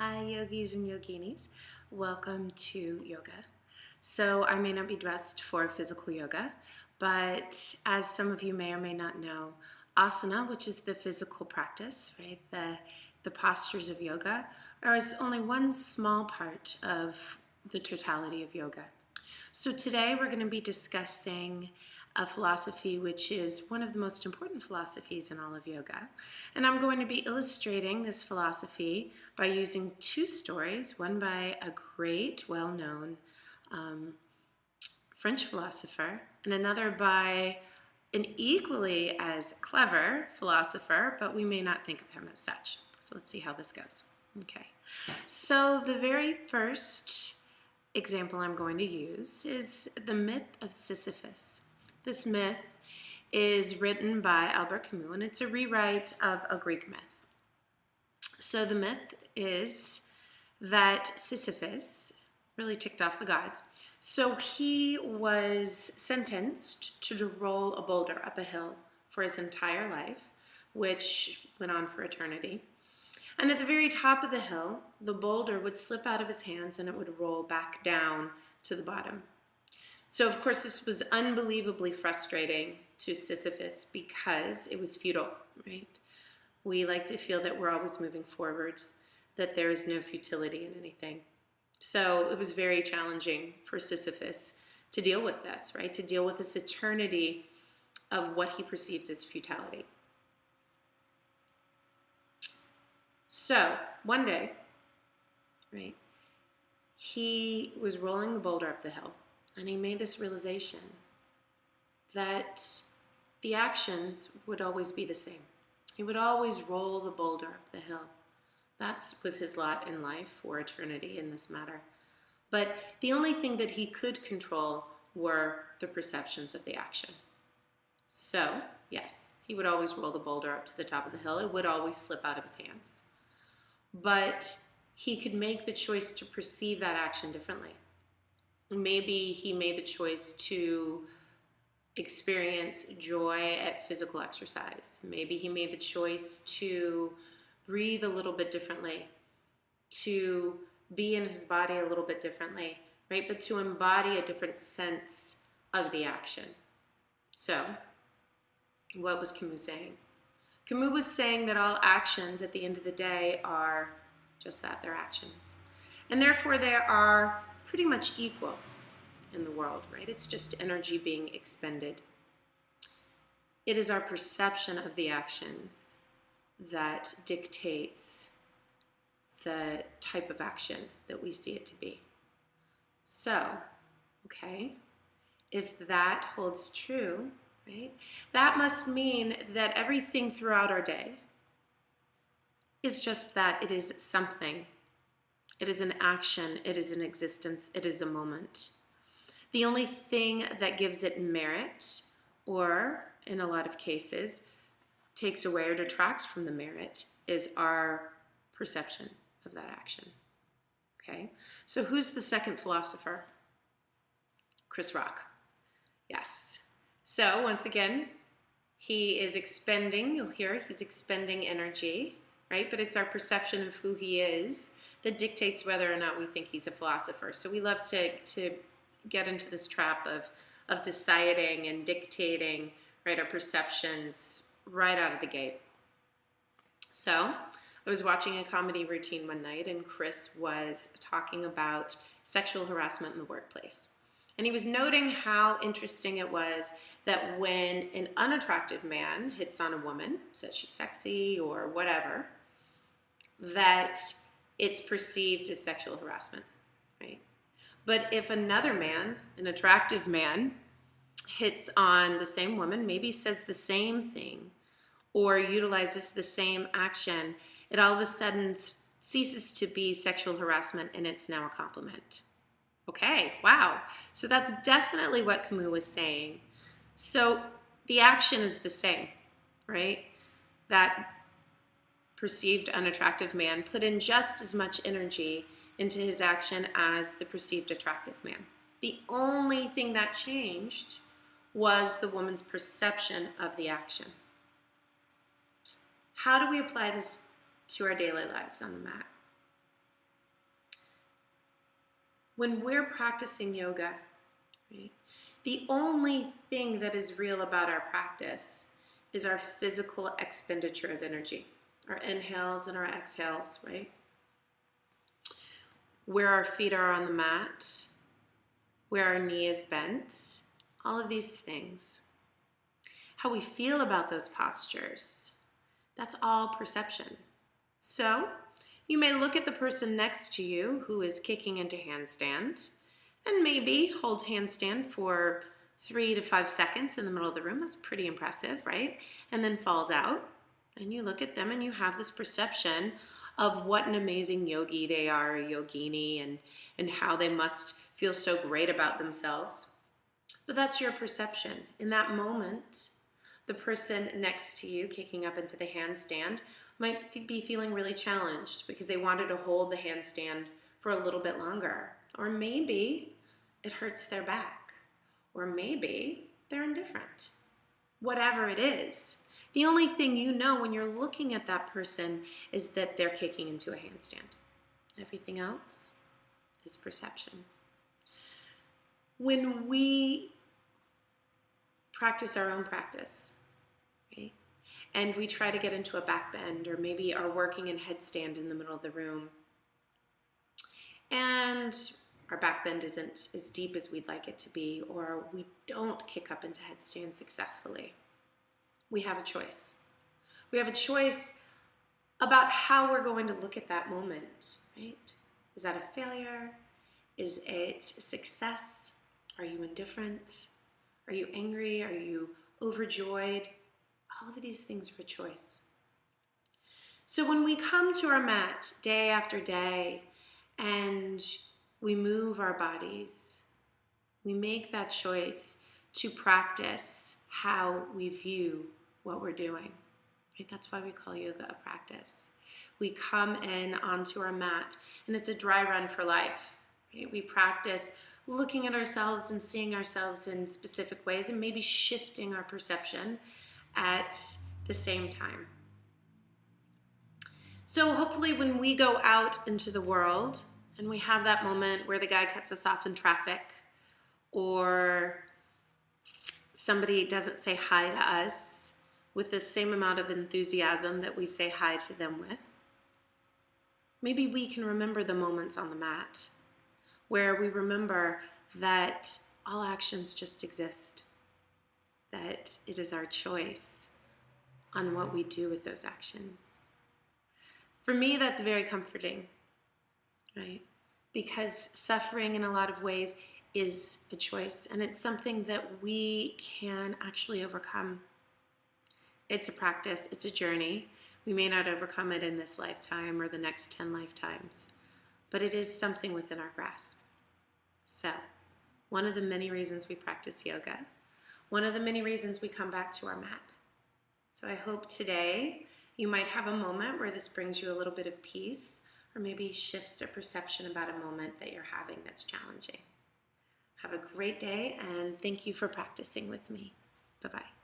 Hi, yogis and yoginis. Welcome to yoga. So, I may not be dressed for physical yoga, but as some of you may or may not know, asana, which is the physical practice, right? The postures of yoga, is only one small part of the totality of yoga. So today we're going to be discussing a philosophy which is one of the most important philosophies in all of yoga. And I'm going to be illustrating this philosophy by using two stories, one by a great, well-known French philosopher and another by an equally as clever philosopher, but we may not think of him as such. So let's see how this goes. Okay. So the very first example I'm going to use is the myth of Sisyphus. This myth is written by Albert Camus, and it's a rewrite of a Greek myth. So the myth is that Sisyphus really ticked off the gods. So he was sentenced to roll a boulder up a hill for his entire life, which went on for eternity. And at the very top of the hill, the boulder would slip out of his hands and it would roll back down to the bottom. So, of course, this was unbelievably frustrating to Sisyphus because it was futile, right? We like to feel that we're always moving forwards, that there is no futility in anything. So it was very challenging for Sisyphus to deal with this, right? To deal with this eternity of what he perceived as futility. So one day, right, he was rolling the boulder up the hill and he made this realization that the actions would always be the same. He would always roll the boulder up the hill. That was his lot in life for eternity in this matter. But the only thing that he could control were the perceptions of the action. So, yes, he would always roll the boulder up to the top of the hill. It would always slip out of his hands. But he could make the choice to perceive that action differently. Maybe he made the choice to experience joy at physical exercise. Maybe he made the choice to breathe a little bit differently, to be in his body a little bit differently, right? But to embody a different sense of the action. So, what was Camus saying? Camus was saying that all actions at the end of the day are just that, they're actions. And therefore they are pretty much equal in the world, right? It's just energy being expended. It is our perception of the actions that dictates the type of action that we see it to be. So, okay, if that holds true, right, that must mean that everything throughout our day is just that. It is something. It is an action. It is an existence. It is a moment. The only thing that gives it merit, or in a lot of cases, takes away or detracts from the merit, is our perception of that action. Okay? So who's the second philosopher? Chris Rock. Yes. So once again, he is expending, you'll hear he's expending energy, right? But it's our perception of who he is that dictates whether or not we think he's a philosopher. So we love to get into this trap of deciding and dictating, right, our perceptions right out of the gate. So I was watching a comedy routine one night and Chris was talking about sexual harassment in the workplace. And he was noting how interesting it was that when an unattractive man hits on a woman, says she's sexy or whatever, that it's perceived as sexual harassment, right? But if another man, an attractive man, hits on the same woman, maybe says the same thing, or utilizes the same action, it all of a sudden ceases to be sexual harassment and it's now a compliment. Okay, wow. So that's definitely what Camus was saying. So the action is the same, right? That perceived unattractive man put in just as much energy into his action as the perceived attractive man. The only thing that changed was the woman's perception of the action. How do we apply this to our daily lives on the mat? When we're practicing yoga, right, the only thing that is real about our practice is our physical expenditure of energy, our inhales and our exhales, right? Where our feet are on the mat, where our knee is bent, all of these things. How we feel about those postures, that's all perception. So you may look at the person next to you who is kicking into handstand and maybe holds handstand for 3 to 5 seconds in the middle of the room. That's pretty impressive, right? And then falls out. And you look at them and you have this perception of what an amazing yogi they are, a yogini, and how they must feel so great about themselves. But that's your perception. In that moment, the person next to you kicking up into the handstand might be feeling really challenged because they wanted to hold the handstand for a little bit longer. Or maybe it hurts their back. Or maybe they're indifferent. Whatever it is, the only thing you know when you're looking at that person is that they're kicking into a handstand. Everything else is perception. When we practice our own practice, right, and we try to get into a back bend or maybe are working in headstand in the middle of the room, and our back bend isn't as deep as we'd like it to be, or we don't kick up into headstand successfully, we have a choice. We have a choice about how we're going to look at that moment, right? Is that a failure? Is it a success? Are you indifferent? Are you angry? Are you overjoyed? All of these things are a choice. So when we come to our mat day after day and we move our bodies, we make that choice to practice how we view what we're doing. Right? That's why we call yoga a practice. We come in onto our mat and it's a dry run for life. Right? We practice looking at ourselves and seeing ourselves in specific ways and maybe shifting our perception at the same time. So hopefully when we go out into the world and we have that moment where the guy cuts us off in traffic or somebody doesn't say hi to us with the same amount of enthusiasm that we say hi to them with, maybe we can remember the moments on the mat where we remember that all actions just exist, that it is our choice on what we do with those actions. For me, that's very comforting, right? Because suffering in a lot of ways is a choice, and it's something that we can actually overcome. It's a practice, it's a journey. We may not overcome it in this lifetime or the next 10 lifetimes, but it is something within our grasp. So, one of the many reasons we practice yoga, one of the many reasons we come back to our mat. So I hope today you might have a moment where this brings you a little bit of peace or maybe shifts a perception about a moment that you're having that's challenging. Have a great day and thank you for practicing with me. Bye-bye.